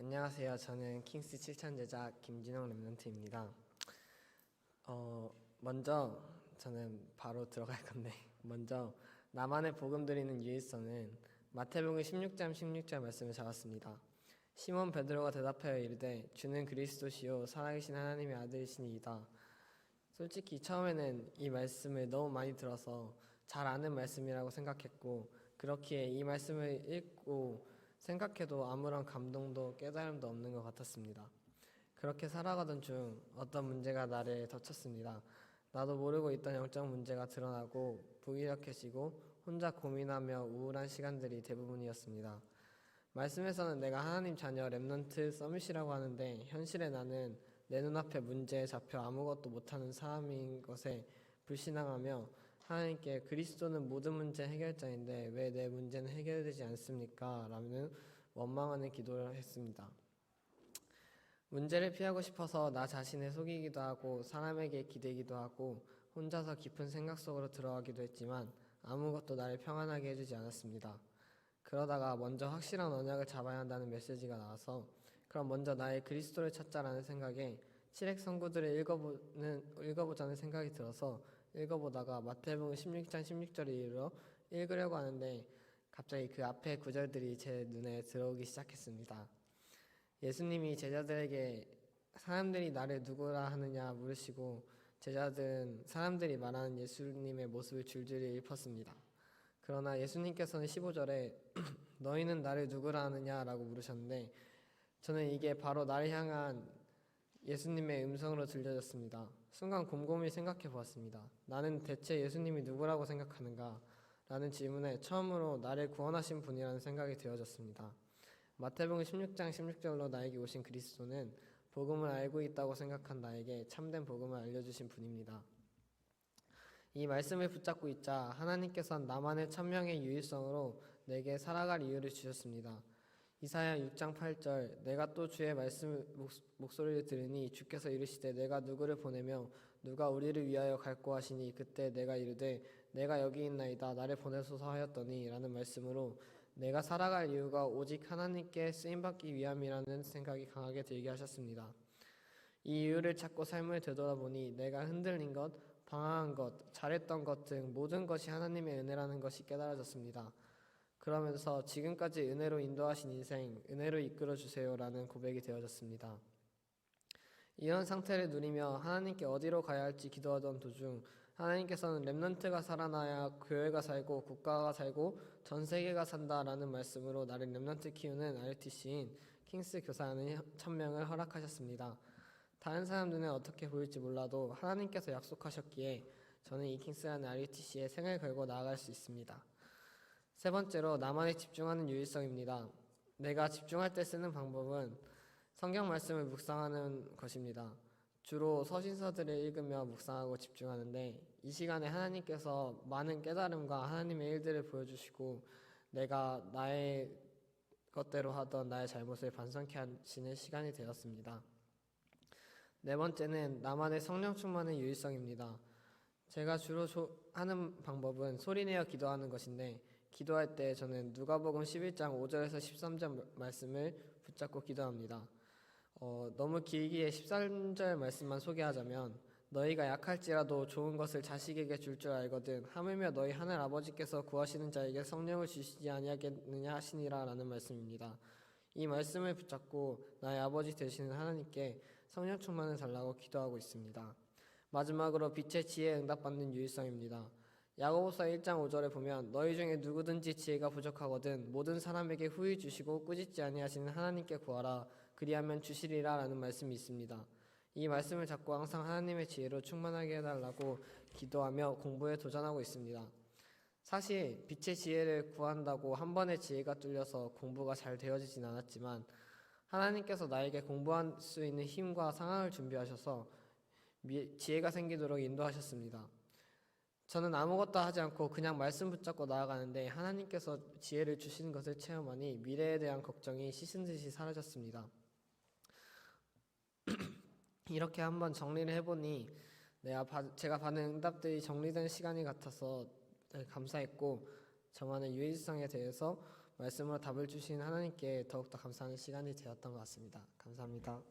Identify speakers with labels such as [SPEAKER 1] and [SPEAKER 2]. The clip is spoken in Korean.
[SPEAKER 1] 안녕하세요. 저는 킹스 7천 제자 김진영 랩런트입니다. 먼저 저는 바로 들어갈 건데 먼저 나만의 복음 드리는 유일성은 마태복음 16장 16절 말씀을 잡았습니다. 시몬 베드로가 대답하여 이르되 주는 그리스도시요 살아계신 하나님의 아들이시니이다. 솔직히 처음에는 이 말씀을 너무 많이 들어서 잘 아는 말씀이라고 생각했고, 그렇기에 이 말씀을 읽고 생각해도 아무런 감동도 깨달음도 없는 것 같았습니다. 그렇게 살아가던 중 어떤 문제가 나를 덮쳤습니다. 나도 모르고 있던 영적 문제가 드러나고 무기력해지고 혼자 고민하며 우울한 시간들이 대부분이었습니다. 말씀에서는 내가 하나님 자녀 랩넌트 서밋이라고 하는데, 현실에 나는 내 눈앞에 문제에 잡혀 아무것도 못하는 사람인 것에 불신앙하며 하나님께 그리스도는 모든 문제 해결자인데 왜 내 문제는 해결되지 않습니까? 라는 원망하는 기도를 했습니다. 문제를 피하고 싶어서 나 자신을 속이기도 하고 사람에게 기대기도 하고 혼자서 깊은 생각 속으로 들어가기도 했지만 아무것도 나를 평안하게 해주지 않았습니다. 그러다가 먼저 확실한 언약을 잡아야 한다는 메시지가 나와서 그럼 먼저 나의 그리스도를 찾자라는 생각에 칠흑 성구들을 읽어보자는 생각이 들어서 읽어보다가 마태복음 16장 16절에 이르러 읽으려고 하는데 갑자기 그 앞에 구절들이 제 눈에 들어오기 시작했습니다. 예수님이 제자들에게 사람들이 나를 누구라 하느냐 물으시고 제자들은 사람들이 말하는 예수님의 모습을 줄줄이 읊었습니다. 그러나 예수님께서는 15절에 너희는 나를 누구라 하느냐 라고 물으셨는데 저는 이게 바로 나를 향한 예수님의 음성으로 들려졌습니다. 순간 곰곰이 생각해 보았습니다. 나는 대체 예수님이 누구라고 생각하는가? 라는 질문에 처음으로 나를 구원하신 분이라는 생각이 되어졌습니다. 마태복음 16장 16절로 나에게 오신 그리스도는 복음을 알고 있다고 생각한 나에게 참된 복음을 알려주신 분입니다. 이 말씀을 붙잡고 있자 하나님께서 나만의 천명의 유일성으로 내게 살아갈 이유를 주셨습니다. 이사야 6장 8절 내가 또 주의 말씀 목소리를 들으니 주께서 이르시되 내가 누구를 보내며 누가 우리를 위하여 갈고 하시니 그때 내가 이르되 내가 여기 있나이다 나를 보내소서 하였더니 라는 말씀으로 내가 살아갈 이유가 오직 하나님께 쓰임받기 위함이라는 생각이 강하게 들게 하셨습니다. 이 이유를 찾고 삶을 되돌아보니 내가 흔들린 것, 방황한 것, 잘했던 것 등 모든 것이 하나님의 은혜라는 것이 깨달아졌습니다. 그러면서 지금까지 은혜로 인도하신 인생, 은혜로 이끌어주세요라는 고백이 되어졌습니다. 이런 상태를 누리며 하나님께 어디로 가야 할지 기도하던 도중 하나님께서는 랩넌트가 살아나야 교회가 살고 국가가 살고 전 세계가 산다라는 말씀으로 나를 랩넌트 키우는 RTC인 킹스 교사하는 천명을 허락하셨습니다. 다른 사람 눈에 어떻게 보일지 몰라도 하나님께서 약속하셨기에 저는 이 킹스라는 RTC에 생을 걸고 나아갈 수 있습니다. 세 번째로 나만에 집중하는 유일성입니다. 내가 집중할 때 쓰는 방법은 성경 말씀을 묵상하는 것입니다. 주로 서신서들을 읽으며 묵상하고 집중하는데 이 시간에 하나님께서 많은 깨달음과 하나님의 일들을 보여주시고 내가 나의 것대로 하던 나의 잘못을 반성케 하시는 시간이 되었습니다. 네 번째는 나만의 성령 충만의 유일성입니다. 제가 주로 하는 방법은 소리내어 기도하는 것인데 기도할 때 저는 누가복음 11장 5절에서 13절 말씀을 붙잡고 기도합니다. 너무 길기에 13절 말씀만 소개하자면 너희가 약할지라도 좋은 것을 자식에게 줄 줄 알거든 하물며 너희 하늘 아버지께서 구하시는 자에게 성령을 주시지 아니하겠느냐 하시니라 라는 말씀입니다. 이 말씀을 붙잡고 나의 아버지 되시는 하나님께 성령 충만을 달라고 기도하고 있습니다. 마지막으로 빛의 지혜에 응답받는 유일성입니다. 야고보서 1장 5절에 보면 너희 중에 누구든지 지혜가 부족하거든 모든 사람에게 후히 주시고 꾸짖지 아니하시는 하나님께 구하라 그리하면 주시리라 라는 말씀이 있습니다. 이 말씀을 잡고 항상 하나님의 지혜로 충만하게 해달라고 기도하며 공부에 도전하고 있습니다. 사실 빛의 지혜를 구한다고 한 번에 지혜가 뚫려서 공부가 잘 되어지진 않았지만 하나님께서 나에게 공부할 수 있는 힘과 상황을 준비하셔서 지혜가 생기도록 인도하셨습니다. 저는 아무것도 하지 않고 그냥 말씀 붙잡고 나아가는데 하나님께서 지혜를 주시는 것을 체험하니 미래에 대한 걱정이 씻은 듯이 사라졌습니다. 이렇게 한번 정리를 해보니 제가 받은 응답들이 정리된 시간이 같아서 감사했고 저만의 유일성에 대해서 말씀으로 답을 주신 하나님께 더욱더 감사하는 시간이 되었던 것 같습니다. 감사합니다.